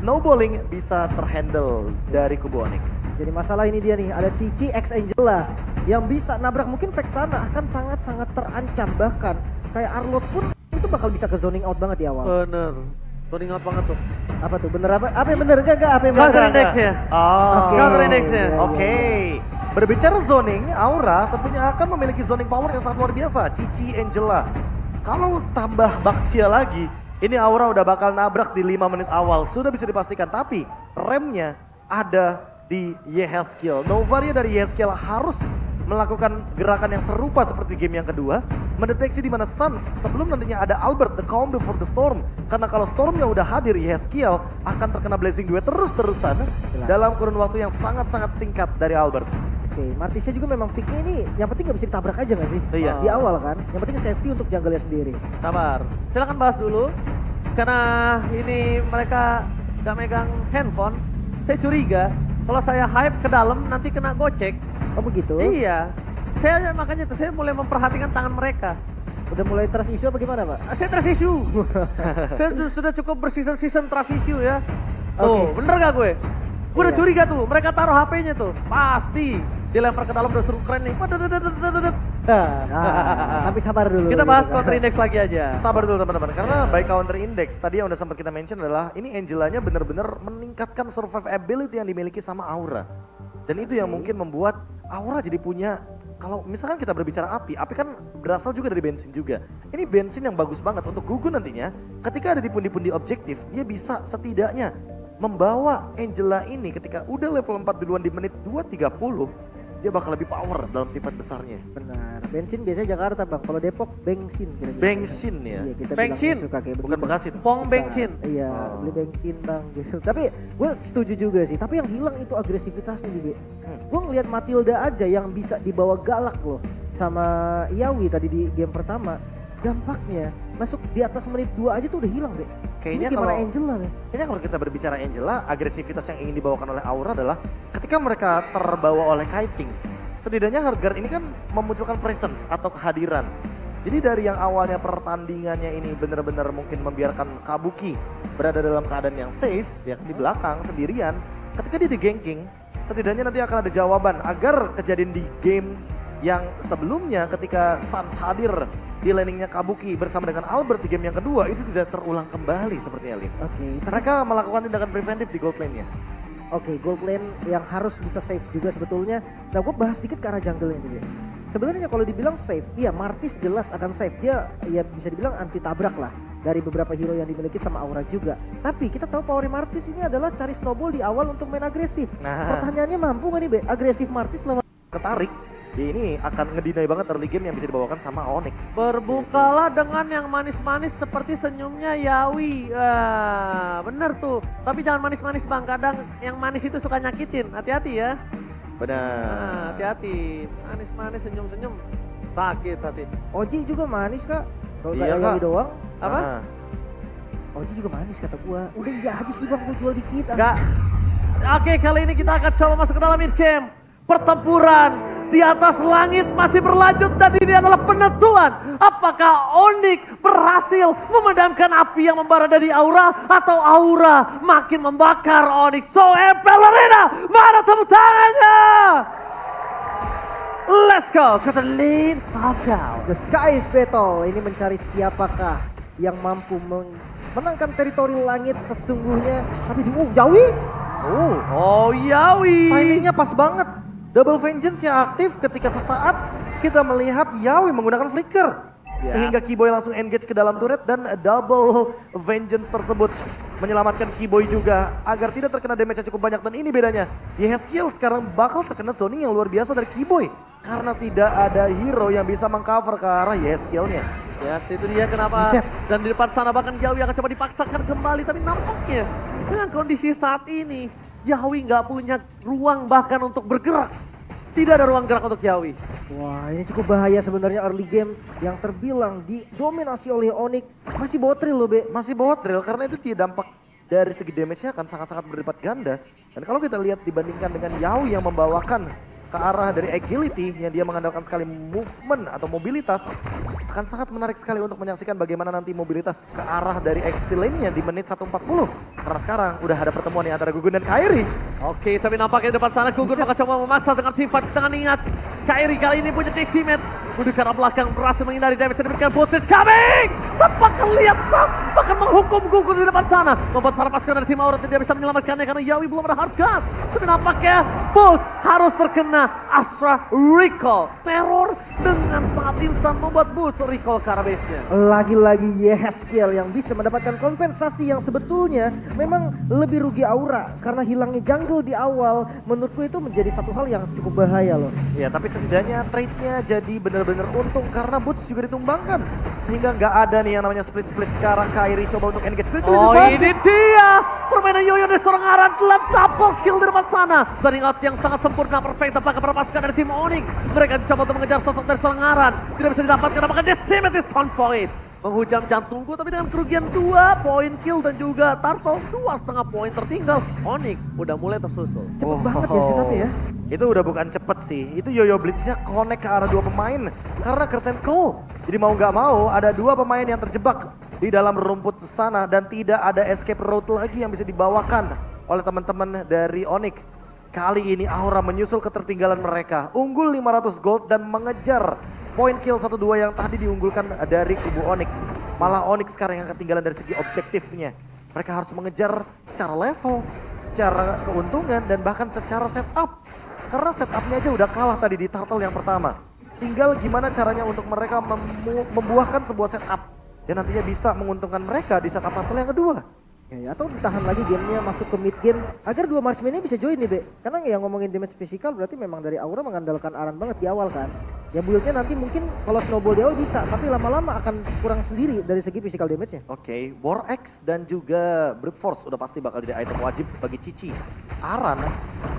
snowballing bisa terhandle dari kubu Onyx. Jadi masalah ini dia nih, ada Cici X Angela yang bisa nabrak, mungkin Vexana akan sangat-sangat terancam, bahkan kayak Arlott pun itu bakal bisa ke zoning out banget di awal. Bener, zoning out banget tuh. Apa tuh, bener apa? Apa yang bener? Enggak, apa yang bener? Counter index-nya. Oh. Counter index-nya. Oke. Berbicara zoning, Aura tentunya akan memiliki zoning power yang sangat luar biasa. Cici Angela. Kalau tambah Baxia lagi, ini Aura udah bakal nabrak di 5 menit awal. Sudah bisa dipastikan, tapi remnya ada di Yehezkiel. Novaria dari Yehezkiel harus melakukan gerakan yang serupa seperti game yang kedua, mendeteksi di mana Suns sebelum nantinya ada Albert the calm before the storm. Karena kalau stormnya udah hadir, Yehezkiel akan terkena blazing duet terus-terusan dalam kurun waktu yang sangat-sangat singkat dari Albert. Oke, Martisnya juga memang picknya ini yang penting gak bisa ditabrak aja gak sih? Iya. Di awal kan, yang penting safety untuk jungle-nya sendiri. Sabar, silakan bahas dulu. Karena ini mereka gak megang handphone, saya curiga kalau saya hype ke dalam nanti kena gocek. Oh begitu? Iya, makanya tuh saya mulai memperhatikan tangan mereka. Udah mulai trust issue apa gimana Pak? Saya trust issue. Saya sudah cukup berseason trust issue ya. Oke. Bener gak gue? Gue udah Iya. curiga tuh, mereka taruh HP-nya tuh. Pasti dilempar ke dalam udah suruh keren nih. Tapi sabar dulu. Kita bahas gitu kan. counter index lagi aja. Sabar dulu teman-teman, karena by counter index tadi yang udah sempat kita mention adalah ini Angelanya benar-benar meningkatkan survivability yang dimiliki sama Aura. Dan itu yang mungkin membuat Aura jadi punya, kalau misalkan kita berbicara api kan berasal juga dari bensin juga. Ini bensin yang bagus banget untuk Gugun nantinya ketika ada di pundi-pundi objektif, dia bisa setidaknya membawa Angela ini ketika udah level 4 duluan di menit 2.30, dia bakal lebih power dalam tifat besarnya. Benar, bensin biasanya Jakarta Bang, kalau Depok bensin kira-kira. Bensin ya? Iya, kita Bensin? bilangnya suka kayak Bukan begitu. Bekasi tuh? Pong Bukan. bensin. Iya, beli bensin Bang gitu. Tapi gue setuju juga sih, tapi yang hilang itu agresivitasnya juga. Gue ngelihat Matilda aja yang bisa dibawa galak loh sama Yawi tadi di game pertama. Dampaknya masuk di atas menit 2 aja tuh udah hilang deh. Kayaknya Ini gimana kalau- Angela nih? Kayaknya kalau kita berbicara Angela, agresivitas yang ingin dibawakan oleh Aura adalah ketika mereka terbawa oleh kiting. Setidaknya Hardguard ini kan memunculkan presence atau kehadiran. Jadi dari yang awalnya pertandingannya ini benar-benar mungkin membiarkan Kabuki berada dalam keadaan yang safe, ya di belakang sendirian. Ketika dia di-ganking, setidaknya nanti akan ada jawaban agar kejadian di game yang sebelumnya ketika Suns hadir di laningnya Kabuki bersama dengan Albert di game yang kedua itu tidak terulang kembali sepertinya Lin. Oke, Mereka melakukan tindakan preventif di gold lane-nya. Oke, gold lane yang harus bisa safe juga sebetulnya. Nah, gue bahas sedikit ke arah jungle-nya dulu. Sebenarnya kalau dibilang safe, iya Martis jelas akan safe. Dia ya bisa dibilang anti tabrak lah dari beberapa hero yang dimiliki sama Aura juga. Tapi kita tahu power Martis ini adalah cari snowball di awal untuk main agresif. Nah. Pertanyaannya mampu gak nih Be? Agresif Martis lawan Ketarik, dia ini akan ngedinai banget early game yang bisa dibawakan sama Onyx. Berbukalah dengan yang manis-manis seperti senyumnya Yawi. Bener tuh. Tapi jangan manis-manis Bang. Kadang yang manis itu suka nyakitin. Hati-hati ya. Benar. Hati-hati. Manis-manis senyum-senyum. Sakit hati. Oji juga manis Kak. Kalau Iya, kayak Kak. Yawi doang. Apa? Nah, Oji juga manis kata gua. Udah iya aja sih Bang, gua jual dikit. Enggak. Oke, kali ini kita akan coba masuk ke dalam mid game. Pertempuran di atas langit masih berlanjut dan ini adalah penentuan apakah Onyx berhasil memadamkan api yang membara dari Aura atau Aura makin membakar Onyx. So Pelerina, mana tepuk tangannya? Let's go ke the lead knockout. The Sky is Battle ini mencari siapakah yang mampu menangkan teritori langit sesungguhnya. Tapi di Yawi. Oh Yawi. timingnya pas banget. Double Vengeance yang aktif ketika sesaat kita melihat Yawi menggunakan flicker. Yes. Sehingga Keyboy langsung engage ke dalam turret dan double Vengeance tersebut menyelamatkan Keyboy juga agar tidak terkena damage yang cukup banyak. Dan ini bedanya, Yehezkiel sekarang bakal terkena zoning yang luar biasa dari Keyboy. Karena tidak ada hero yang bisa mengcover ke arah Yehezkielnya. Yes, itu dia kenapa. Buset. Dan di depan sana bahkan Yawi akan coba dipaksakan kembali. Tapi nampaknya dengan kondisi saat ini, Yawi nggak punya ruang bahkan untuk bergerak. Tidak ada ruang gerak untuk Yawi. Wah ini cukup bahaya sebenarnya early game yang terbilang didominasi oleh Onyx. Masih botril loh Be. Masih botril karena itu dia dampak dari segi damage-nya akan sangat-sangat berlipat ganda. Dan kalau kita lihat dibandingkan dengan Yawi yang membawakan ke arah dari agility yang dia mengandalkan sekali movement atau mobilitas, Akan sangat menarik sekali untuk menyaksikan bagaimana nanti mobilitas ke arah dari XP lane-nya di menit 1.40. Karena sekarang udah ada pertemuan nih antara Gugun dan Kairi. Oke, tapi nampaknya di depan sana Gugun bakal coba memaksa dengan teamfight di tengah. Ingat, Kairi kali ini punya decimet. Mundur ke arah belakang, berhasil menghindari damage yang diberikan Boots coming! Tepat lihat Sas, bahkan menghukum Gugun di depan sana. Membuat para pasukan dari tim Aura tidak bisa menyelamatkannya karena Yawi belum ada hard gun. Tapi nampaknya Boots harus terkena Astra Recall. Teror dengan sangat instan membuat Boots recall ke arah base-nya. Lagi-lagi Yeskiel yang bisa mendapatkan kompensasi yang sebetulnya memang lebih rugi Aura. Karena hilangnya jungle di awal, menurutku itu menjadi satu hal yang cukup bahaya loh. Ya, tapi setidaknya trade-nya jadi benar-benar untung karena Boots juga ditumbangkan. Sehingga nggak ada nih yang namanya split-split sekarang. Kairi coba untuk engage quickly. Oh, ini dia permainan Yoyo dari seorang Aran telah double kill di depan sana. Standing out yang sangat sempurna, perfect. Apakah para pasukan dari tim Onyx mereka coba untuk mengejar sosok dari seorang Aran. Tidak bisa didapatkan, apakah Decimate is on point. Menghujam jantungku tapi dengan kerugian 2 poin kill dan juga Turtle 2,5 poin tertinggal. Onyx udah mulai tersusul. Cepet banget ya sih tapi ya. Itu udah bukan cepet sih, itu Yoyo Blitznya connect ke arah 2 pemain karena Curtain Skull. Jadi mau nggak mau ada 2 pemain yang terjebak di dalam rumput sana dan tidak ada escape route lagi yang bisa dibawakan oleh teman-teman dari Onyx. Kali ini Aura menyusul ketertinggalan mereka, unggul 500 gold dan mengejar poin kill 1-2 yang tadi diunggulkan dari kubu Onyx. Malah Onyx sekarang yang ketinggalan dari segi objektifnya. Mereka harus mengejar secara level, secara keuntungan dan bahkan secara setup. Karena setupnya aja udah kalah tadi di turtle yang pertama. Tinggal gimana caranya untuk mereka membuahkan sebuah setup yang nantinya bisa menguntungkan mereka di setup turtle yang kedua. Ya, atau ditahan lagi gamenya masuk ke mid game agar 2 marksman-nya bisa join nih Be. Karena yang ngomongin damage physical berarti memang dari Aura mengandalkan Aran banget di awal kan. Ya build-nya nanti mungkin kalau snowball di awal bisa, tapi lama-lama akan kurang sendiri dari segi physical damage-nya. Oke, War Axe dan juga Brute Force udah pasti bakal jadi item wajib bagi Cici. Aran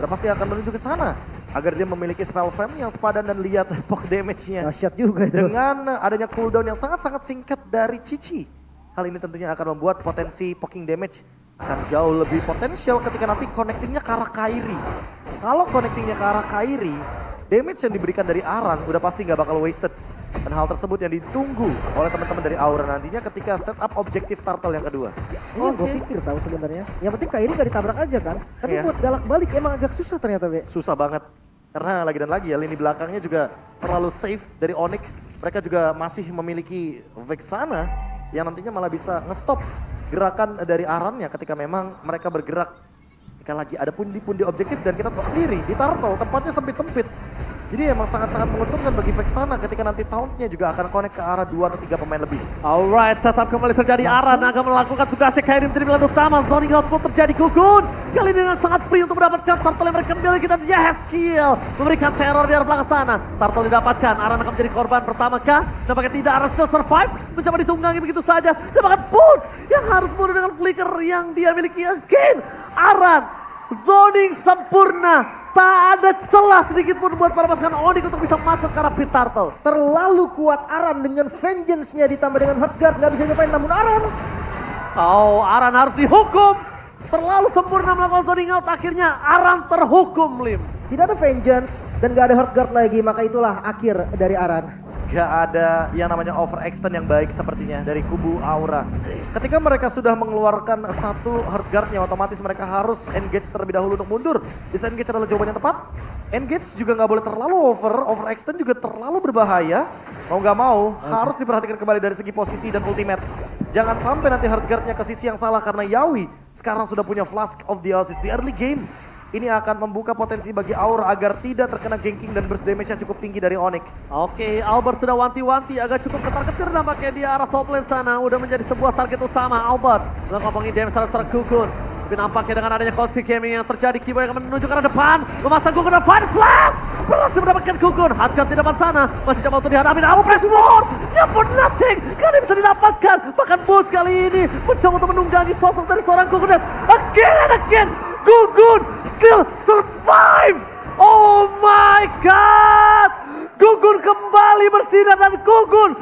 udah pasti akan menuju ke sana agar dia memiliki spell fam yang sepadan dan lihat poke damage-nya. Dahsyat juga itu. Dengan adanya cooldown yang sangat-sangat singkat dari Cici. Hal ini tentunya akan membuat potensi poking damage akan jauh lebih potensial ketika nanti connectingnya ke arah Kairi. Kalau connectingnya ke arah Kairi, damage yang diberikan dari Aran udah pasti nggak bakal wasted. Dan hal tersebut yang ditunggu oleh teman-teman dari Aura nantinya ketika setup objektif turtle yang kedua. Ini yang gue pikir tahu sebenarnya. Yang penting Kairi gak ditabrak aja kan. Tapi Iya. buat galak balik emang agak susah ternyata Be. Susah banget. Karena lagi dan lagi ya lini belakangnya juga terlalu safe dari Onyx. Mereka juga masih memiliki Vexana yang nantinya malah bisa nge-stop gerakan dari Arannya ketika memang mereka bergerak. Ketika lagi ada pundi-pundi objektif dan kita tahu sendiri di turtle tempatnya sempit-sempit. Jadi emang sangat-sangat menguntungkan bagi Vexana ketika nanti tauntnya juga akan connect ke arah 2 atau 3 pemain lebih. Alright, setup kembali terjadi. Aran akan melakukan tugasnya Kairi menjadi pilihan utama. Zoning output terjadi Gugun. Kali ini dengan sangat free untuk mendapatkan turtle yang mereka miliki. Dan Yeskiel memberikan teror di arah belakang sana. Turtle didapatkan, Aran akan menjadi korban pertama kah? Nampaknya tidak, Aran still survive. Mencoba ditunggangi begitu saja. Dapatkan Pulse yang harus mundur dengan flicker yang dia miliki. Again, Aran zoning sempurna. Tak ada celah sedikit pun buat para pasukan Onyx untuk bisa masuk ke arah pit turtle. Terlalu kuat Aran dengan vengeance-nya ditambah dengan hardguard. Gak bisa nyobain namun Aran. Oh, Aran harus dihukum. Terlalu sempurna melakukan zoning out. Akhirnya Aran terhukum, Lim. Tidak ada vengeance dan gak ada hardguard lagi. Maka itulah akhir dari Aran. Gak ada yang namanya overextend yang baik sepertinya dari kubu Aura. Ketika mereka sudah mengeluarkan satu hardguardnya, otomatis mereka harus engage terlebih dahulu untuk mundur. Disengage adalah jawaban yang tepat. Engage juga nggak boleh terlalu overextend juga terlalu berbahaya. Mau nggak mau harus diperhatikan kembali dari segi posisi dan ultimate. Jangan sampai nanti hardguardnya ke sisi yang salah karena Yawi sekarang sudah punya Flask of the Oasis di early game. Ini akan membuka potensi bagi Aura agar tidak terkena ganking dan burst damage yang cukup tinggi dari Onyx. Oke, Albert sudah wanti-wanti, agak cukup ketar-ketir nampaknya di arah top lane sana. Udah menjadi sebuah target utama Albert. Ngomongin damage terhadap Gugun. Tapi nampaknya dengan adanya Cosmic Gaming yang terjadi, Kibo yang akan menuju ke arah depan. Memasang Gugun dan Fire Slash. Berhasil mendapatkan Gugun. Hardguard di depan sana. Masih coba untuk dihadapi. Abu press more. Ya for nothing. Kali bisa didapatkan. Bahkan Boots kali ini mencoba untuk menunggangi sosok dari seorang Gugun. Dan again and again. Gugun still survive. Oh my god. Gugun kembali bersinar dan Gugun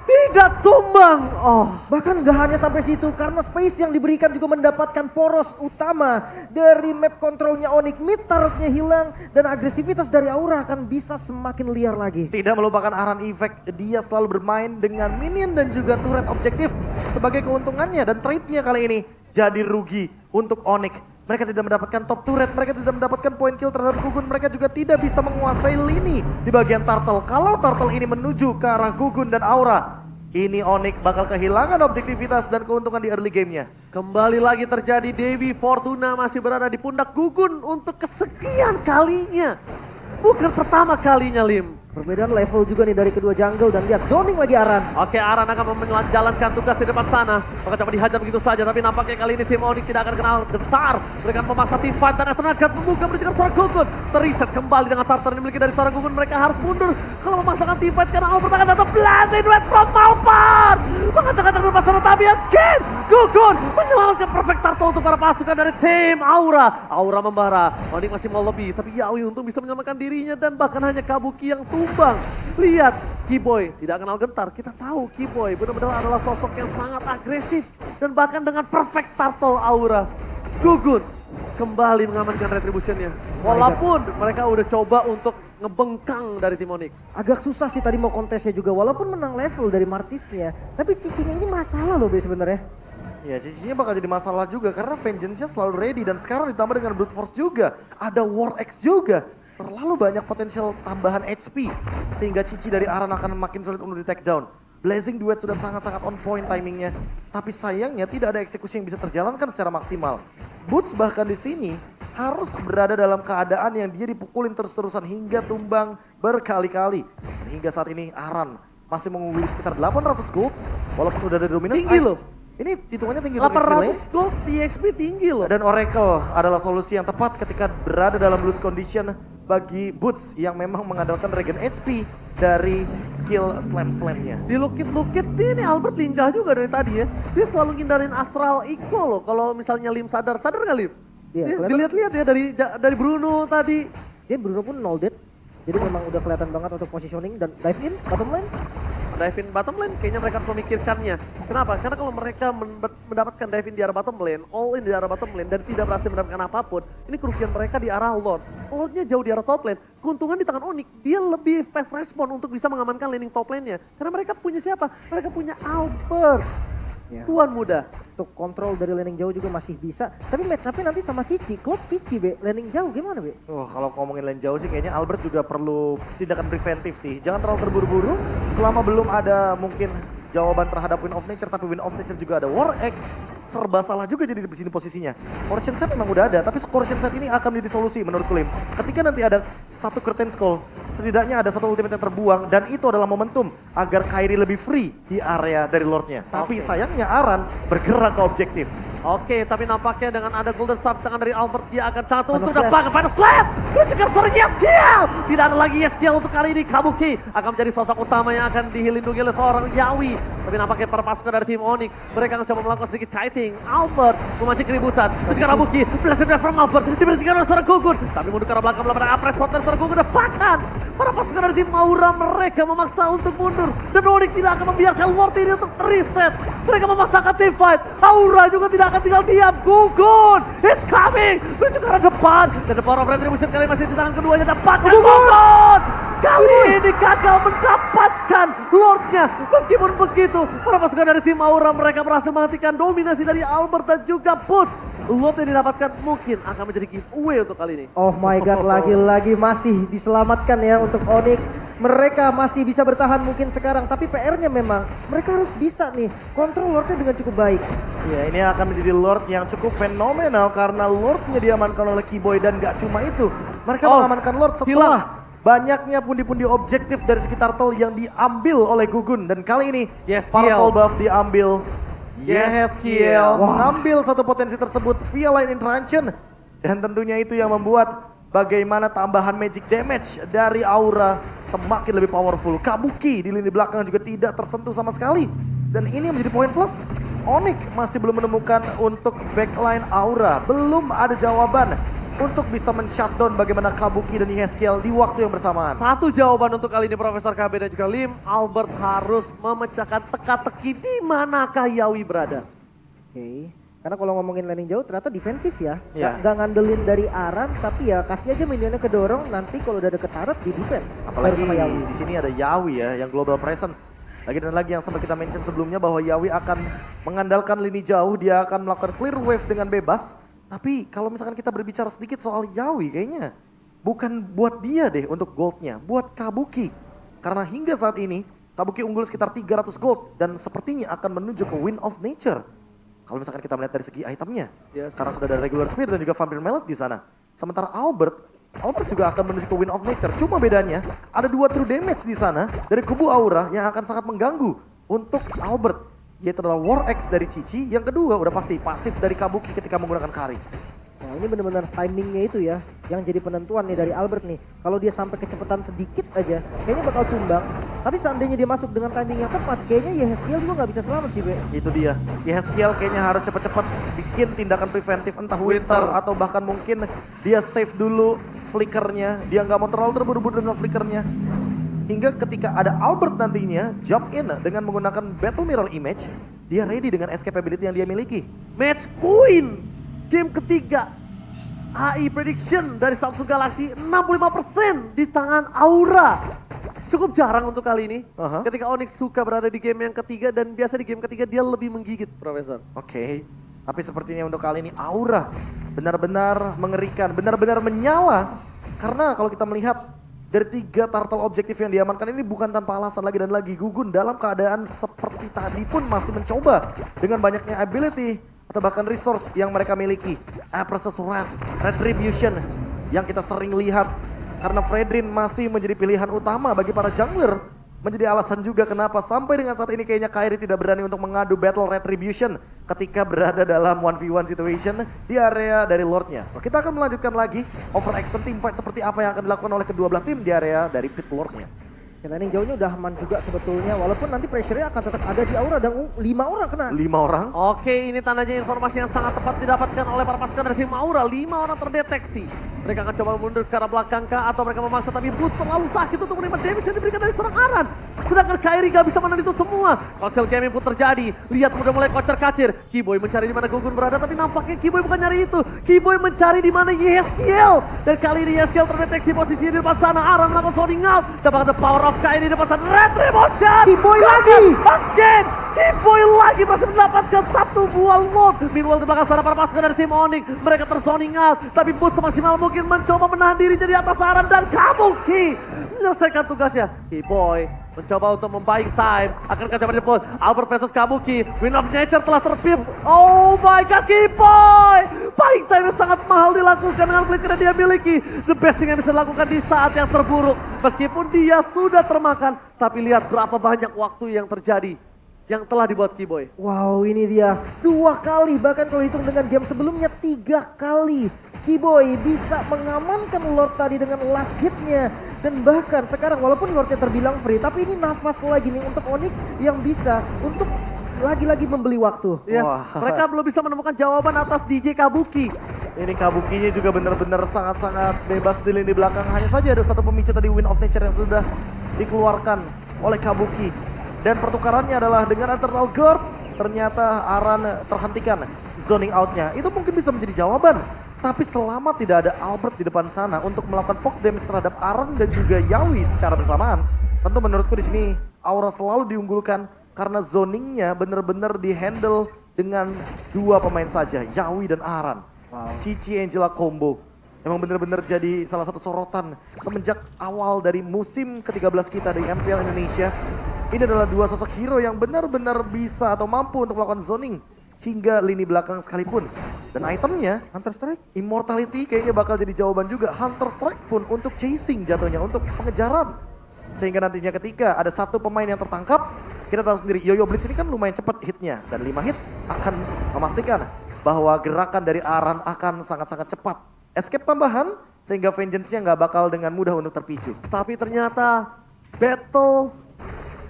tidak tumbang. hilang. Oh, Bahkan gak hanya sampai situ, karena space yang diberikan juga mendapatkan poros utama dari map kontrolnya Onyx. Mid turretnya hilang dan agresivitas dari Aura akan bisa semakin liar lagi. Tidak melupakan Aran Effect, dia selalu bermain dengan minion dan juga turret objektif sebagai keuntungannya. Dan trade-nya kali ini jadi rugi untuk Onyx. Mereka tidak mendapatkan top turret, mereka tidak mendapatkan point kill terhadap Gugun. Mereka juga tidak bisa menguasai lini di bagian turtle. Kalau turtle ini menuju ke arah Gugun dan Aura, ini Onyx bakal kehilangan objektivitas dan keuntungan di early gamenya. kembali lagi terjadi. Dewi Fortuna masih berada di pundak Gugun untuk kesekian kalinya. Bukan pertama kalinya, Lim. Perbedaan level juga nih dari kedua jungle dan lihat zoning lagi Aran. Oke, Aran akan menjalankan tugas di depan sana. Maka coba dihajar begitu saja, tapi nampaknya kali ini tim Onyx tidak akan kenal gentar. Mereka memaksa team fight dan Astronauts membuka menuju seorang Gugun. Teriset kembali dengan tartar yang dimiliki dari seorang Gugun. Mereka harus mundur kalau memaksakan team fight karena Albert akan datang blazing duet from Malphite. Mengatakan depan sana, tapi again Gugun menyelamatkan perfect turtle untuk para pasukan dari tim Aura. Aura membara, Onyx masih mau lebih, tapi Yawi untung bisa menyelamatkan dirinya dan bahkan hanya Kabuki yang tumbang. Lihat, Keyboy tidak kenal gentar. Kita tahu Keyboy benar-benar adalah sosok yang sangat agresif dan bahkan dengan perfect turtle Aura. Gugun kembali mengamankan retributionnya. Walaupun mereka udah coba untuk ngebengkang dari tim Onyx. Agak susah sih tadi mau kontesnya juga walaupun menang level dari Martisnya. Tapi cicinya ini masalah loh Be sebenarnya. Ya, cicinya bakal jadi masalah juga karena Vengeance-nya selalu ready dan sekarang ditambah dengan Brute Force juga. Ada War X juga. Terlalu banyak potensial tambahan HP sehingga Cici dari Aran akan makin sulit untuk di take down. Blazing Duet sudah sangat-sangat on point timingnya, tapi sayangnya tidak ada eksekusi yang bisa terjalankan secara maksimal. Boots bahkan di sini harus berada dalam keadaan yang dia dipukulin terus-terusan hingga tumbang berkali-kali. Dan hingga saat ini Aran masih mengungguli sekitar 800 gold walaupun udah ada dominance Tinggi ice. loh. Ini hitungannya tinggi untuk XP lane. 800 gold di XP tinggi loh. Dan Oracle adalah solusi yang tepat ketika berada dalam lose condition bagi Boots yang memang mengandalkan regen HP dari skill slam-slamnya. Dilukit-lukit ini Albert lincah juga dari tadi ya. Dia selalu ngindarin Astral Equal loh. Kalau misalnya Lim sadar nggak Lim? Iya, kelihatan. Dilihat-lihat ya dari Bruno tadi. Dia Bruno pun no dead. Jadi memang udah kelihatan banget untuk positioning dan dive in bottom lane. Dive in bottom lane kayaknya mereka harus memikirkannya. Kenapa? Karena kalau mereka mendapatkan dive in di arah bottom lane, all in di arah bottom lane dan tidak berhasil mendapatkan apapun, ini kerugian mereka di arah Lord. Lordnya jauh di arah top lane, keuntungan di tangan Onyx, dia lebih fast respon untuk bisa mengamankan laning top lane-nya. Karena mereka punya siapa? Mereka punya Albert. Ya. Tuan muda. Untuk kontrol dari laning jauh juga masih bisa. Tapi match up-nya nanti sama Cici. Klub Cici Be, laning jauh gimana Be? Kalau ngomongin lane jauh sih kayaknya Albert juga perlu tindakan preventif sih. Jangan terlalu terburu-buru selama belum ada mungkin jawaban terhadap Wind of Nature. Tapi Wind of Nature juga ada War X. Serba salah juga jadi di sini posisinya. Corruption Set memang udah ada, tapi Corruption Set ini akan menjadi solusi menurut Lim. Ketika nanti ada satu Curtain Skull, setidaknya ada satu ultimate yang terbuang dan itu adalah momentum agar Kairi lebih free di area dari Lordnya. Tapi sayangnya Aran bergerak ke objektif. Oke, tapi nampaknya dengan ada Golden Staff tangan dari Albert, dia akan sangat untuk Slash. dapat Final Slash. Mencegah seorang Yeskiel. Tidak ada lagi Yeskiel untuk kali ini. Kabuki akan menjadi sosok utama yang akan dilindungi oleh seorang Yawi. Tapi nampaknya para pasukan dari tim Onyx, mereka akan coba melakukan sedikit kiting. Albert memancing keributan. Mencegah Kabuki, belasan from Albert. Diberhentikan oleh seorang Gugun. Tapi mundur ke arah belakang melakukan apres shot dari seorang Gugun. Dan bahkan para pasukan dari tim Aura mereka memaksa untuk mundur. Dan Onyx tidak akan membiarkan Lord ini untuk reset. Mereka memaksakan team fight. Aura juga tidak akan tinggal diam. Gugun is coming. Menuju ke arah depan. Dan the power of retribution kali masih di tangan keduanya. Dan bahkan Gugun kali ini gagal mendapatkan Lordnya. Meskipun begitu, para pasukan dari tim Aura mereka berhasil menghentikan dominasi dari Albert dan juga Boots. Lord yang didapatkan mungkin akan menjadi giveaway untuk kali ini. Oh my god, lagi-lagi masih diselamatkan ya untuk Onyx. Mereka masih bisa bertahan mungkin sekarang, tapi PR-nya memang mereka harus bisa nih kontrol Lordnya dengan cukup baik. Ya, ini akan menjadi Lord yang cukup fenomenal karena Lordnya diamankan oleh Keyboy dan gak cuma itu. Mereka mengamankan Lord setelah banyaknya pundi-pundi objektif dari sekitar Turtle yang diambil oleh Gugun. Dan kali ini Particle Buff diambil. Yeskiel mengambil satu potensi tersebut via line interaction. Dan tentunya itu yang membuat bagaimana tambahan magic damage dari Aura semakin lebih powerful. Kabuki di lini belakang juga tidak tersentuh sama sekali. Dan ini menjadi poin plus. Onyx masih belum menemukan untuk backline Aura. Belum ada jawaban untuk bisa men-shutdown bagaimana Kabuki dan Yeskiel di waktu yang bersamaan. Satu jawaban untuk kali ini Profesor KB dan juga Lim. Albert harus memecahkan teka-teki di manakah Yawi berada. Oke. Karena kalau ngomongin landing jauh ternyata defensif ya. Iya. Nggak ngandelin dari Aran tapi ya kasih aja minionnya kedorong nanti kalau udah deket Aran di defense. Apalagi Baru sama Yawi. di sini ada Yawi ya yang global presence. Lagi dan lagi yang sempat kita mention sebelumnya bahwa Yawi akan mengandalkan lini jauh, dia akan melakukan clear wave dengan bebas. Tapi kalau misalkan kita berbicara sedikit soal Yawi kayaknya bukan buat dia deh untuk goldnya, buat Kabuki. Karena hingga saat ini Kabuki unggul sekitar 300 gold dan sepertinya akan menuju ke Wind of Nature. Kalau misalkan kita melihat dari segi itemnya, Yes. karena sudah ada regular spear dan juga vampire mallet di sana. Sementara Albert juga akan menuju ke Wind of Nature. Cuma bedanya ada 2 true damage di sana dari kubu Aura yang akan sangat mengganggu untuk Albert. Yaitu adalah War Axe dari Cici, yang kedua udah pasti pasif dari Kabuki ketika menggunakan Kari. Nah ini benar-benar timingnya itu ya yang jadi penentuan nih dari Albert nih. Kalau dia sampai kecepatan sedikit aja kayaknya bakal tumbang. Tapi seandainya dia masuk dengan timing yang tepat kayaknya Yeskiel juga nggak bisa selamat sih Be. Itu dia. Yeskiel kayaknya harus cepat-cepat bikin tindakan preventif entah Winter atau bahkan mungkin dia save dulu flickernya. Dia nggak mau terlalu terburu-buru dengan flickernya. Hingga ketika ada Albert nantinya jump in dengan menggunakan Battle Mirror Image, dia ready dengan escape ability yang dia miliki. Match point. Game ketiga. AI prediction dari Samsung Galaxy 65% di tangan Aura. Cukup jarang untuk kali ini. Aha. Ketika Onyx suka berada di game yang ketiga dan biasa di game ketiga dia lebih menggigit, Profesor. Oke, tapi sepertinya untuk kali ini Aura benar-benar mengerikan, benar-benar menyala. Karena kalau kita melihat dari 3 turtle objektif yang diamankan ini bukan tanpa alasan lagi dan lagi. Gugun dalam keadaan seperti tadi pun masih mencoba dengan banyaknya ability atau bahkan resource yang mereka miliki. Versus Wrath, Retribution yang kita sering lihat. Karena Fredrin masih menjadi pilihan utama bagi para jungler. Menjadi alasan juga kenapa sampai dengan saat ini kayaknya Kairi tidak berani untuk mengadu Battle Retribution ketika berada dalam 1v1 situation di area dari Lordnya. So kita akan melanjutkan lagi overextend team fight seperti apa yang akan dilakukan oleh kedua belah tim di area dari pit Lordnya. Dan landing jauhnya udah aman juga sebetulnya walaupun nanti pressure-nya akan tetap ada di Aura dan 5 orang kena. 5 orang. Oke, ini tandanya informasi yang sangat tepat didapatkan oleh para pasukan dari tim Aura. 5 orang terdeteksi. Mereka akan coba mundur ke arah belakang kah atau mereka memaksa tapi Boost terlalu sakit untuk menerima damage yang diberikan dari seorang Aran. Sedangkan Kairi gak bisa menahan itu semua. Konsel gaming pun terjadi. Lihat udah mulai kocar-kacir. Keyboy mencari di mana Gugun berada tapi nampaknya Keyboy bukan nyari itu. Keyboy mencari di mana Yeskiel. Dan kali ini Yeskiel terdeteksi posisinya di depan sana. Aran melakukan sounding out. Dapatkan the power of Kairi di depan sana. Retribution. Keyboy lagi. Again. Keyboy lagi berhasil mendapatkan 1 buah load. Meanwhile di belakang sana para pasukan dari tim Onyx. Mereka terzoning out. Tapi Boots semaksimal mungkin mencoba menahan dirinya di atas Aran dan Kabuki menyelesaikan tugasnya. Keyboy mencoba untuk membuying time. Akankah coba dijemput? Albert versus Kabuki. Wind of Nature telah terpip. Oh my god, Keyboy! Buying time yang sangat mahal dilakukan dengan flicker yang dia miliki. The best thing yang bisa dilakukan di saat yang terburuk. Meskipun dia sudah termakan. Tapi lihat berapa banyak waktu yang terjadi. Yang telah dibuat Keyboy. Wow ini dia 2 kali bahkan kalau hitung dengan game sebelumnya 3 kali. Keyboy bisa mengamankan Lord tadi dengan last hitnya. Dan bahkan sekarang walaupun Lordnya terbilang free tapi ini nafas lagi nih untuk Onyx yang bisa untuk lagi-lagi membeli waktu. Yes, Wah. mereka belum bisa menemukan jawaban atas DJ Kabuki. Ini Kabukinya juga benar-benar sangat-sangat bebas di lini belakang. Hanya saja ada satu pemicu tadi Wind of Nature yang sudah dikeluarkan oleh Kabuki. Dan pertukarannya adalah dengan Eternal Guard. Ternyata Aran terhentikan zoning outnya. Itu mungkin bisa menjadi jawaban. Tapi selama tidak ada Albert di depan sana untuk melakukan poke damage terhadap Aran dan juga Yawi secara bersamaan. Tentu menurutku di sini Aura selalu diunggulkan karena zoningnya benar-benar dihandle dengan 2 pemain saja. Yawi dan Aran. Cici Angela combo. Emang benar-benar jadi salah satu sorotan semenjak awal dari musim ke-13 kita di MPL Indonesia. Ini adalah 2 sosok hero yang benar-benar bisa atau mampu untuk melakukan zoning hingga lini belakang sekalipun. Dan itemnya, Hunter Strike. Immortality kayaknya bakal jadi jawaban juga. Hunter Strike pun untuk chasing jatuhnya, untuk pengejaran. Sehingga nantinya ketika ada 1 pemain yang tertangkap, kita tahu sendiri Yoyo Blitz ini kan lumayan cepat hitnya. Dan 5 hit akan memastikan bahwa gerakan dari Aran akan sangat-sangat cepat. Escape tambahan, sehingga vengeance-nya nggak bakal dengan mudah untuk terpicu. Tapi ternyata battle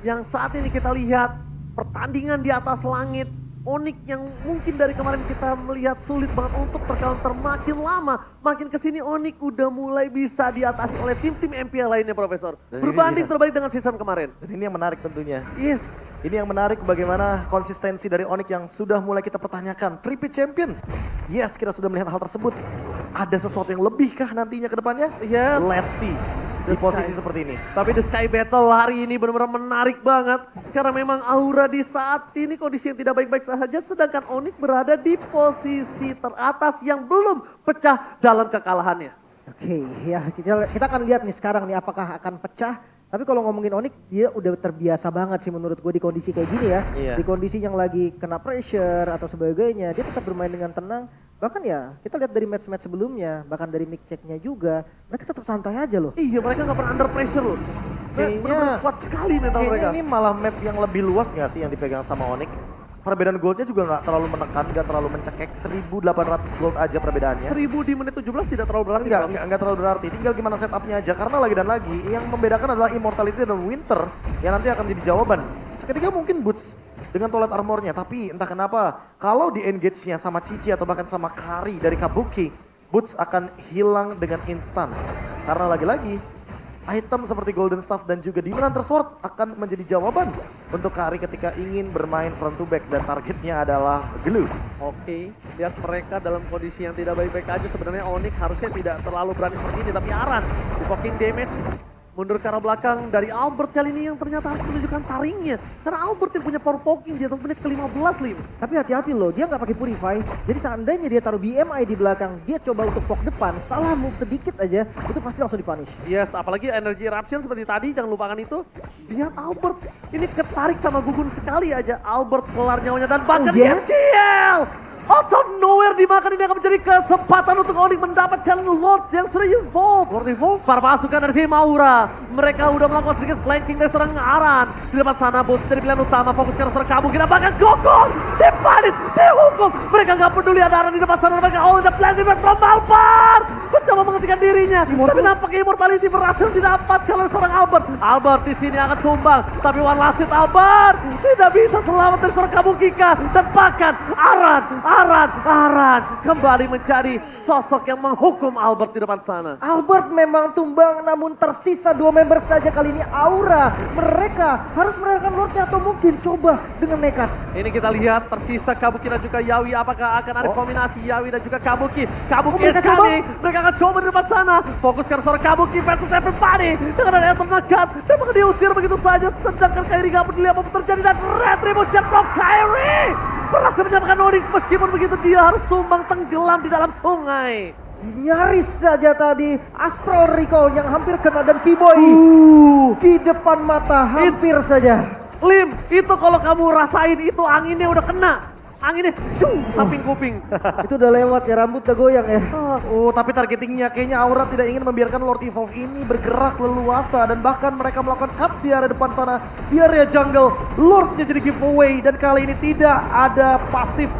yang saat ini kita lihat, pertandingan di atas langit Onyx yang mungkin dari kemarin kita melihat sulit banget untuk tercounter makin lama. Makin kesini Onyx udah mulai bisa diatasi oleh tim-tim MPL lainnya Profesor. Dan Berbanding ini- terbalik dengan season kemarin. Dan ini yang menarik tentunya. Yes. Ini yang menarik bagaimana konsistensi dari Onyx yang sudah mulai kita pertanyakan. Triple champion. Yes, kita sudah melihat hal tersebut. Ada sesuatu yang lebih kah nantinya ke depannya? Yes. Let's see. Di The posisi Sky. seperti ini. Tapi The Sky Battle hari ini benar-benar menarik banget. Karena memang Aura di saat ini kondisi yang tidak baik-baik saja. Sedangkan Onyx berada di posisi teratas yang belum pecah dalam kekalahannya. Oke, ya kita akan lihat nih sekarang nih apakah akan pecah. Tapi kalau ngomongin Onyx, dia udah terbiasa banget sih menurut gue di kondisi kayak gini ya. Iya. Di kondisi yang lagi kena pressure atau sebagainya, dia tetap bermain dengan tenang. Bahkan ya, kita lihat dari match-match sebelumnya, bahkan dari mic check-nya juga, mereka tetap santai aja loh. Iya mereka gak pernah under pressure loh. Kayaknya- Benar-benar kuat sekali mental mereka. Kayaknya ini malah map yang lebih luas gak sih yang dipegang sama Onyx? Perbedaan goldnya juga gak terlalu menekan, gak terlalu mencekek. 1.800 gold aja perbedaannya. 1000 di menit 17 tidak terlalu berarti. Bro. Enggak terlalu berarti. Tinggal gimana setupnya aja. Karena lagi dan lagi yang membedakan adalah Immortality dan Winter yang nanti akan jadi jawaban. Seketika mungkin Boots dengan toilet armornya. Tapi entah kenapa kalau di engage-nya sama Cici atau bahkan sama Kari dari Kabuki, Boots akan hilang dengan instan. Karena lagi-lagi item seperti Golden Staff dan juga Demon Hunter Sword akan menjadi jawaban untuk Kari ketika ingin bermain front to back dan targetnya adalah Glue. Oke, lihat mereka dalam kondisi yang tidak baik-baik aja. Sebenarnya Onyx harusnya tidak terlalu berani seperti ini. Tapi Aran di poking damage. Mundur ke arah belakang dari Albert kali ini yang ternyata harus menunjukkan taringnya. Karena Albert yang punya power poking di atas menit ke-15 Lim. Tapi hati-hati loh, dia nggak pakai purify. Jadi seandainya dia taruh BMI di belakang, dia coba untuk poke depan, salah move sedikit aja, itu pasti langsung dipunish. Yes, apalagi energy eruption seperti tadi, jangan lupakan itu. Lihat Albert, ini ketarik sama gugun sekali aja. Albert kelar nyawanya dan bahkan Oh, yes. YSL! Out of nowhere dimakan, ini akan menjadi kesempatan untuk Onyx mendapatkan Lord yang sudah involved. Lord Evolve. Para pasukan dari tim Aura, mereka udah melakukan sedikit flanking dari serang Aran. Di depan sana Boots dari pilihan utama, fokus ke serang Kabuki dan bahkan Gokon, dipanis, dihukum. Mereka nggak peduli ada Aran di depan sana, mereka all the planting back from Albert. Mencoba menghentikan dirinya, tapi nampaknya Immortality berhasil didapat oleh seorang Albert. Albert di sini akan tumbang, tapi one last hit Albert tidak bisa selamat dari serang Kabukika. Dan bahkan Aran kembali menjadi sosok yang menghukum Albert di depan sana. Albert memang tumbang, namun tersisa 2 member saja kali ini Aura. Mereka harus merelakan Lordnya atau mungkin coba dengan nekat. Ini kita lihat tersisa Kabuki dan juga Yawi. Apakah akan ada kombinasi Yawi dan juga Kabuki? Kabuki mereka is coming. Mereka akan coba di depan sana. Fokus ke seorang Kabuki versus everybody. Dengan ada Eternal Cut. Dan bakal diusir begitu saja. Sedangkan Kairi gak peduli apapun terjadi. Dan Retribution from Kairi berhasil menyelamatkan Onyx. Meskipun begitu dia harus tumbang tenggelam di dalam sungai. Nyaris saja tadi Astral Recall yang hampir kena dan P-Boy di depan mata hampir saja. Lim, itu kalau kamu rasain itu anginnya udah kena. Anginnya samping kuping. Itu udah lewat ya, rambut udah goyang ya. Oh, tapi targetingnya kayaknya Aura tidak ingin membiarkan Lord Evolve ini bergerak leluasa. Dan bahkan mereka melakukan cut di area depan sana. Di area jungle, Lordnya jadi giveaway. Dan kali ini tidak ada pasif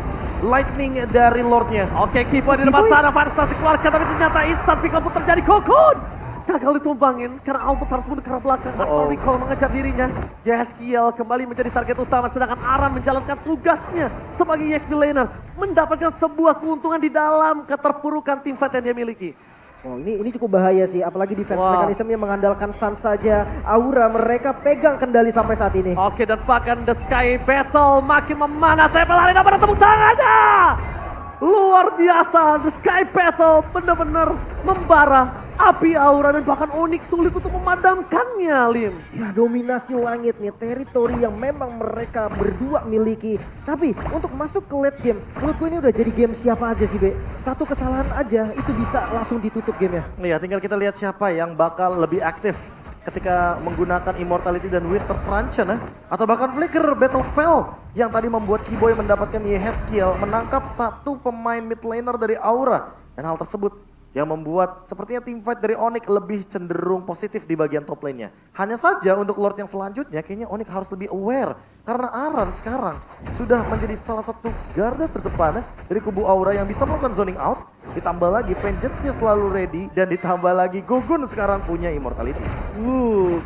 lightning dari Lordnya. Oke, Kipo di depan sana, Fanstar dikeluarkan, tapi ternyata instant pick up pun terjadi. Kokon gagal ditumbangin karena Albert harus mundur ke arah belakang. Astral Recall mengejar dirinya. Yeskiel kembali menjadi target utama, sedangkan Aran menjalankan tugasnya sebagai EXP laner, mendapatkan sebuah keuntungan di dalam keterpurukan tim fight yang dia miliki. Oh, ini cukup bahaya sih, apalagi defense Wow. mekanismenya mengandalkan Sun saja. Aura mereka pegang kendali sampai saat ini. Oke, dan bahkan The Sky Battle makin memanas. Saya pelari dapat tepuk tangannya. Luar biasa, The Sky Battle benar-benar membara. Api Aura dan bahkan Onyx sulit untuk memadamkannya, Lim. Ya, dominasi langit nih, teritori yang memang mereka berdua miliki. Tapi untuk masuk ke late game, menurut gue ini udah jadi game siapa aja sih, Be. Satu kesalahan aja itu bisa langsung ditutup game ya. Iya, tinggal kita lihat siapa yang bakal lebih aktif ketika menggunakan Immortality dan Winter Truncheon atau bahkan Flicker Battle Spell yang tadi membuat Kiboy mendapatkan Yeskiel menangkap satu pemain mid laner dari Aura. Dan hal tersebut yang membuat sepertinya team fight dari Onyx lebih cenderung positif di bagian top lane-nya. Hanya saja untuk Lord yang selanjutnya kayaknya Onyx harus lebih aware. Karena Aran sekarang sudah menjadi salah satu garda terdepan dari kubu Aura yang bisa melakukan zoning out. Ditambah lagi Vengeance-nya selalu ready dan ditambah lagi Gugun sekarang punya Immortality.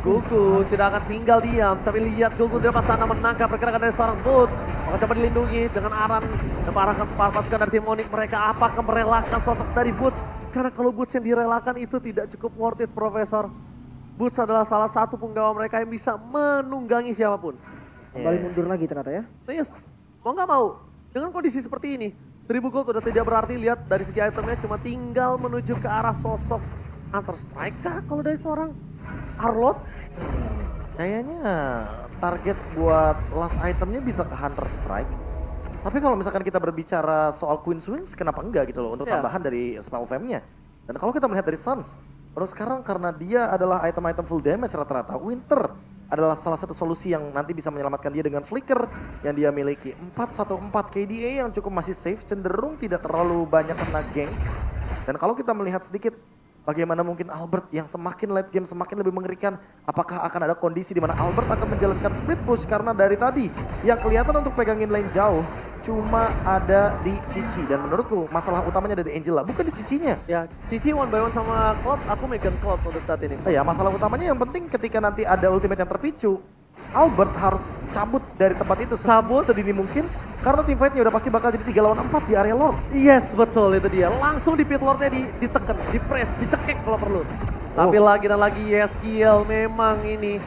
Gugun tidak akan tinggal diam, tapi lihat Gugun di depan sana menangkap pergerakan dari seorang Boots. Maka coba dilindungi dengan Aran dan pasukan dari tim Onyx. Mereka apakah merelakan sosok dari Boots? Karena kalau Boots yang direlakan itu tidak cukup worth it, Profesor. Boots adalah salah satu penggawa mereka yang bisa menunggangi siapapun. Kembali mundur lagi ternyata ya. Yes, mau nggak mau. Dengan kondisi seperti ini, 1000 gold udah tidak berarti. Lihat dari segi itemnya cuma tinggal menuju ke arah sosok Hunter Strike kah kalau dari seorang Arlot? Kayaknya target buat last itemnya bisa ke Hunter Strike. Tapi kalau misalkan kita berbicara soal Queen's Wings, kenapa enggak gitu loh untuk tambahan dari spell fam-nya. Dan kalau kita melihat dari Suns, terus sekarang karena dia adalah item-item full damage rata-rata, Winter adalah salah satu solusi yang nanti bisa menyelamatkan dia dengan flicker yang dia miliki. 414 KDA yang cukup masih safe, cenderung tidak terlalu banyak kena gank. Dan kalau kita melihat sedikit bagaimana mungkin Albert yang semakin late game semakin lebih mengerikan. Apakah akan ada kondisi di mana Albert akan menjalankan split push karena dari tadi yang kelihatan untuk pegangin lane jauh cuma ada di Cici. Dan menurutku masalah utamanya ada di Angela, bukan di Cicinya. Ya, Cici one by one sama Cloud, aku megang Cloud untuk saat ini. Ya, masalah utamanya yang penting ketika nanti ada ultimate yang terpicu, Albert harus cabut dari tempat itu sedini mungkin karena team fight-nya udah pasti bakal jadi 3 lawan 4 di area lord. Yes, betul itu dia. Langsung di pit lordnya ditekan, di-press, dicekek kalau perlu. Tapi lagi dan lagi Yeskiel memang ini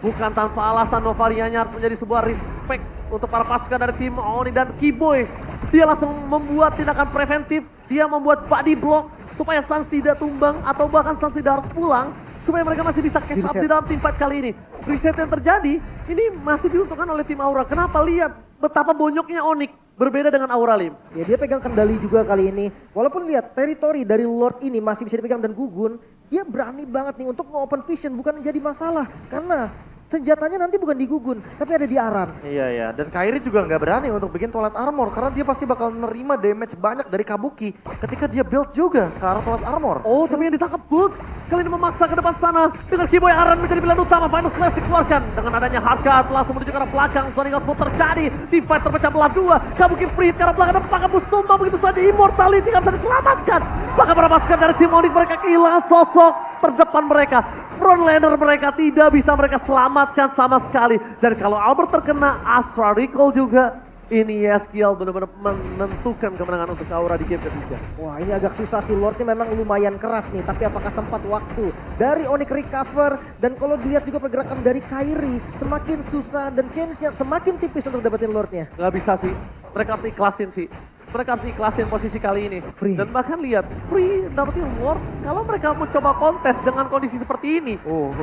bukan tanpa alasan Novarianya harus menjadi sebuah respect untuk para pasukan dari tim Oni dan Kiboy. Dia langsung membuat tindakan preventif, dia membuat body block supaya Suns tidak tumbang atau bahkan Suns tidak harus pulang. Supaya mereka masih bisa catch up di dalam team fight kali ini. Reset yang terjadi, ini masih diuntungkan oleh tim Aura. Kenapa? Lihat betapa bonyoknya Onyx. Berbeda dengan Aura, Lim. Ya dia pegang kendali juga kali ini. Walaupun lihat teritori dari Lord ini masih bisa dipegang dan Gugun. Dia berani banget nih untuk nge-open vision, bukan jadi masalah. Karena senjatanya nanti bukan di Gugun, tapi ada di Aran. Iya, iya. Dan Kairi juga nggak berani untuk bikin toilet armor karena dia pasti bakal nerima damage banyak dari Kabuki ketika dia build juga ke arah toilet armor. Oh, tapi yang ditangkap Boots. Kali ini memaksa ke depan sana. Dengan Kiboy Aran menjadi pilihan utama. Final Slash dikeluarkan. Dengan adanya Hardcut langsung menuju ke arah belakang. Sonic Output terjadi. Team fight terpecah belah dua. Kabuki free ke arah belakang. Dan pakai boost tumbang begitu saja. Immortality nggak bisa diselamatkan. Bahkan para pasukan dari tim Onyx mereka kehilangan sosok terdepan mereka. Frontliner mereka tidak bisa mereka selamatkan sama sekali. Dan kalau Albert terkena Astra Recall juga. Ini Yeskiel benar-benar menentukan kemenangan untuk Aura di game ketiga. Wah ini agak susah sih, Lordnya memang lumayan keras nih. Tapi apakah sempat waktu dari Onyx recover. Dan kalau dilihat juga pergerakan dari Kairi semakin susah dan chance-nya semakin tipis untuk dapetin Lordnya. Gak bisa sih, mereka harus ikhlasin sih. Mereka harus ikhlasin posisi kali ini. Free. Dan bahkan lihat, Free dapetin Lord. Kalau mereka mau coba kontes dengan kondisi seperti ini.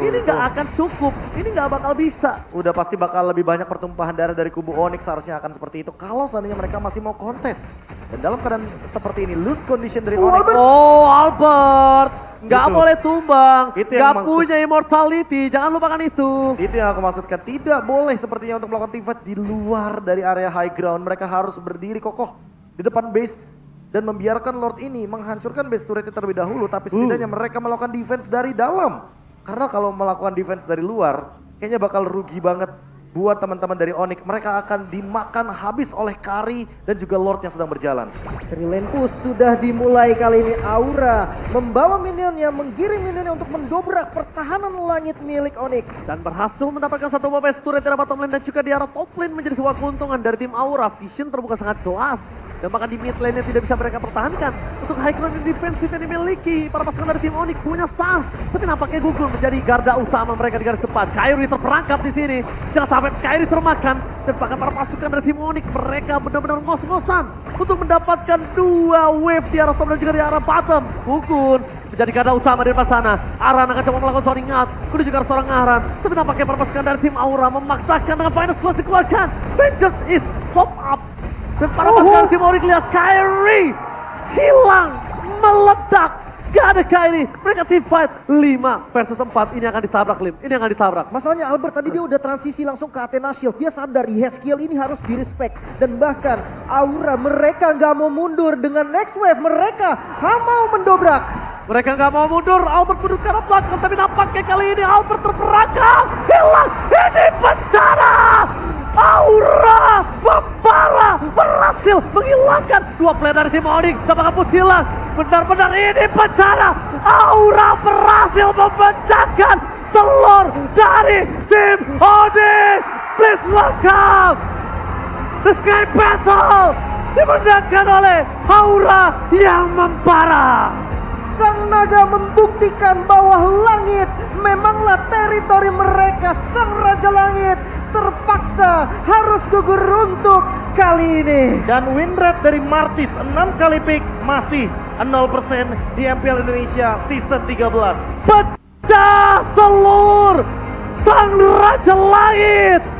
Ini gak akan cukup, ini gak bakal bisa. Udah pasti bakal lebih banyak pertumpahan darah dari kubu Onyx, seharusnya akan seperti itu. Kalau seandainya mereka masih mau kontes. Dan dalam keadaan seperti ini, loose condition dari Onyx. Oh Albert, gak Gitu. boleh tumbang. Itu yang Gak punya immortality, jangan lupakan itu. Itu yang aku maksudkan, tidak boleh sepertinya untuk melakukan team fight di luar dari area high ground. Mereka harus berdiri kokoh di depan base dan membiarkan Lord ini menghancurkan base turretnya terlebih dahulu. Tapi setidaknya mereka melakukan defense dari dalam. Karena kalau melakukan defense dari luar, kayaknya bakal rugi banget buat teman-teman dari Onyx. Mereka akan dimakan habis oleh Kari dan juga Lord yang sedang berjalan. Dari lane push sudah dimulai kali ini. Aura membawa minionnya, menggiring minionnya untuk mendobrak pertahanan langit milik Onyx. Dan berhasil mendapatkan satu base turret dari bottom lane dan juga di arah top lane menjadi sebuah keuntungan dari tim Aura. Vision terbuka sangat jelas. Dan bahkan di mid lane-nya tidak bisa mereka pertahankan. Untuk high ground yang defensif yang dimiliki para pasukan dari tim Onyx punya sans. Tapi nampaknya gugur menjadi garda utama mereka di garis depan. Kairi terperangkap di sini. Jangan sampai Kairi termakan. Dan bahkan para pasukan dari tim Onyx mereka benar-benar ngos-ngosan untuk mendapatkan dua wave di arah top dan juga di arah bottom. Gugur menjadi garda utama di depan sana. Aran akan coba melakukan sounding out. Kudu juga seorang Aran. Tapi nampaknya para pasukan dari tim Aura memaksakan dengan final slash dikeluarkan. Vengeance is pop up. Dan para pasukan tim Onyx lihat Kairi hilang, meledak. Gak ada Kairi, mereka team fight 5 versus 4. Ini akan ditabrak, Lim. Ini akan ditabrak. Masalahnya Albert tadi dia udah transisi langsung ke Athena Shield. Dia sadar Yeskiel ini harus direspect. Dan bahkan Aura mereka gak mau mundur dengan next wave. Mereka mau mendobrak. Mereka nggak mau mundur, Albert mundur ke arah belakang. Tapi nampaknya kali ini Albert terperangkap. Hilang, ini bencana. Aura membara berhasil menghilangkan dua player dari tim Onyx. Apakah pun hilang? Benar-benar ini bencana. Aura berhasil memecahkan telur dari tim Onyx. Please welcome The Sky Battle dimenangkan oleh Aura yang membara. Sang naga membuktikan bahwa langit memanglah teritori mereka. Sang Raja Langit terpaksa harus gugur untuk kali ini. Dan win rate dari Martis 6 kali pick masih 0% di MPL Indonesia season 13. Pecah telur sang Raja Langit